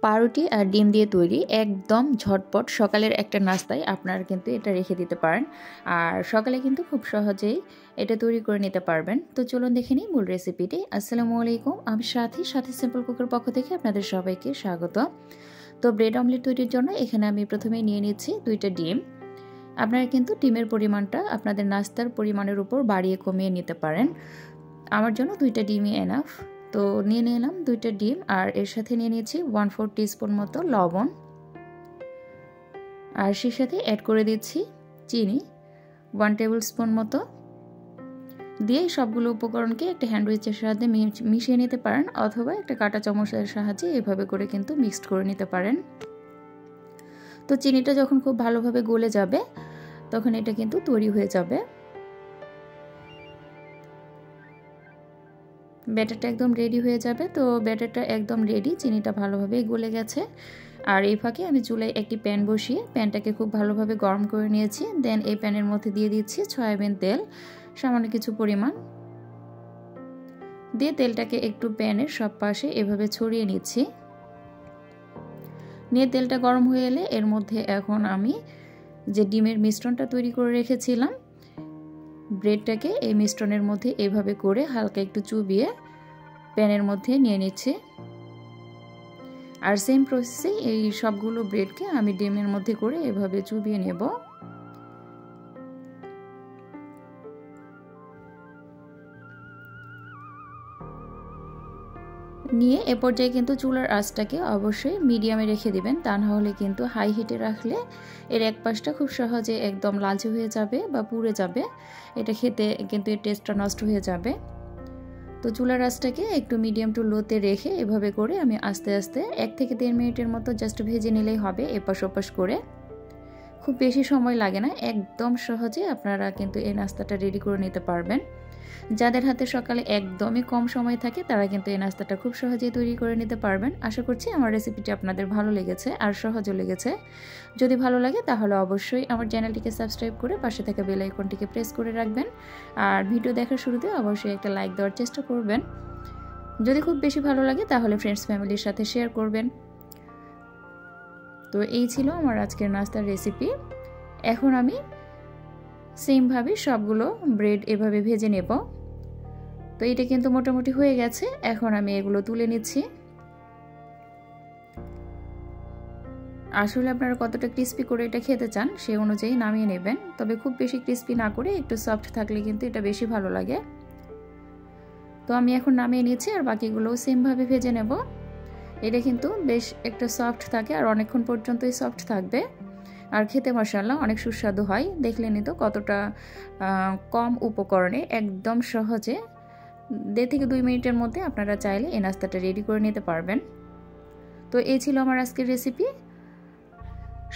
পাউরুটি আর ডিম দিয়ে তৈরি একদম ঝটপট সকালের একটা নাস্তায় আপনারা কিন্তু এটা রেখে দিতে পারেন। আর সকালে কিন্তু খুব সহজেই এটা তৈরি করে নিতে পারবেন। তো চলুন দেখে নিই মূল রেসিপিটি। আসসালামু আলাইকুম, আমি সাথী সিম্পল কুকের পক্ষ থেকে আপনাদের সবাইকে স্বাগত। তো ব্রেড অমলেট তৈরির জন্য এখানে আমি প্রথমে নিয়ে নিচ্ছি 2টা ডিম। আপনারা কিন্তু ডিমের পরিমাণটা আপনাদের নাস্তার পরিমাণের উপর বাড়িয়ে কমিয়ে নিতে পারেন। আমার জন্য 2টা ডিমই এনাফ। তো নিয়ে নিলাম 2টা ডিম, আর এর সাথে নিয়ে নিয়েছি 1/4 টিস্পুন মতো লবণ, আর সেই সাথে অ্যাড করে দিচ্ছি চিনি 1 টেবিল স্পুন মতো। দিয়ে সবগুলো উপকরণকে একটা হ্যান্ড উইচের সাহায্যে মিশিয়ে নিতে পারেন, অথবা একটা কাঁটা চামচের সাহায্যে এভাবে করে কিন্তু মিক্সড করে নিতে পারেন। তো চিনিটা যখন খুব ভালোভাবে গলে যাবে তখন এটা কিন্তু তৈরি হয়ে যাবে। ব্যাটারটা একদম রেডি হয়ে যাবে। তো ব্যাটারটা একদম রেডি, চিনিটা ভালোভাবে গলে গেছে। আর এই ফাঁকে আমি চুলায় একটি প্যান বসিয়ে প্যানটাকে খুব ভালোভাবে গরম করে নিয়েছি। দেন এই প্যানের মধ্যে দিয়ে দিচ্ছি সয়াবিন তেল সামান্য কিছু পরিমাণ, দিয়ে তেলটাকে একটু প্যানের সব পাশে এভাবে ছড়িয়ে নিচ্ছি। নিয়ে তেলটা গরম হয়ে এলে এর মধ্যে এখন আমি যে ডিমের মিশ্রণটা তৈরি করে রেখেছিলাম, ব্রেডটাকে এই মিশ্রণের মধ্যে এভাবে করে হালকা একটু চুবিয়ে প্যানের মধ্যে নিয়ে নিচ্ছি। আর সেম প্রসেসে এই সবগুলো ব্রেডকে আমি ডিমের মধ্যে করে এভাবে চুবিয়ে নেব। নিয়ে এ পর্যায়ে কিন্তু চুলার আঁচটাকে অবশ্যই মিডিয়ামে রেখে দিবেন, তা না হলে কিন্তু হাই হিটে রাখলে এর এক পাশটা খুব সহজে একদম লালচে হয়ে যাবে বা পুড়ে যাবে। এটা খেতে কিন্তু এর টেস্টটা নষ্ট হয়ে যাবে। তো চুলার আঁচটাকে একটু মিডিয়াম টু লোতে রেখে এভাবে করে আমি আস্তে আস্তে 1 থেকে 1.5 মিনিটের মতো জাস্ট ভেজে নিলেই হবে, এপাশ ওপাশ করে। খুব বেশি সময় লাগে না, একদম সহজে আপনারা কিন্তু এই নাস্তাটা রেডি করে নিতে পারবেন। যাদের হাতে সকালে একদমই কম সময় থাকে তারা কিন্তু এই নাস্তাটা খুব সহজেই তৈরি করে নিতে পারবেন। আশা করছি আমার রেসিপিটি আপনাদের ভালো লেগেছে আর সহজও লেগেছে। যদি ভালো লাগে তাহলে অবশ্যই আমার চ্যানেলটিকে সাবস্ক্রাইব করে পাশে থাকা বেল আইকনটিকে প্রেস করে রাখবেন। আর ভিডিও দেখার শুরুতে অবশ্যই একটা লাইক দেওয়ার চেষ্টা করবেন। যদি খুব বেশি ভালো লাগে তাহলে ফ্রেন্ডস ফ্যামিলির সাথে শেয়ার করবেন। তো এই ছিল আমার আজকের নাস্তার রেসিপি। এখন আমি সেমভাবে সবগুলো ব্রেড এভাবে ভেজে নেব। তো এটা কিন্তু মোটামুটি হয়ে গেছে, এখন আমি এগুলো তুলে নিচ্ছি। আসলে আপনারা কতটা ক্রিস্পি করে এটা খেতে চান সেই অনুযায়ী নামিয়ে নেবেন, তবে খুব বেশি ক্রিস্পি না করে একটু সফট থাকলে কিন্তু এটা বেশি ভালো লাগে। তো আমি এখন নামিয়ে নিচ্ছি, আর বাকিগুলোও সেমভাবে ভেজে নেব। এটা কিন্তু বেশ একটা সফট থাকে আর অনেকক্ষণ পর্যন্তই সফট থাকবে, আর খেতে মাশাআল্লাহ অনেক সুস্বাদু হয়। দেখলেনই তো কতটা কম উপকরণে একদম সহজে 1.5 থেকে 2 মিনিটের মধ্যে আপনারা চাইলে এই নাস্তাটা রেডি করে নিতে পারবেন। তো এই ছিল আমার আজকের রেসিপি।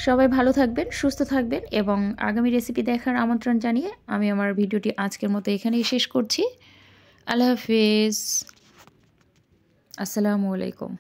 সবাই ভালো থাকবেন, সুস্থ থাকবেন, এবং আগামী রেসিপি দেখার আমন্ত্রণ জানিয়ে আমি আমার ভিডিওটি আজকের মতো এখানেই শেষ করছি। আল্লাহ হাফেজ, আসসালামু আলাইকুম।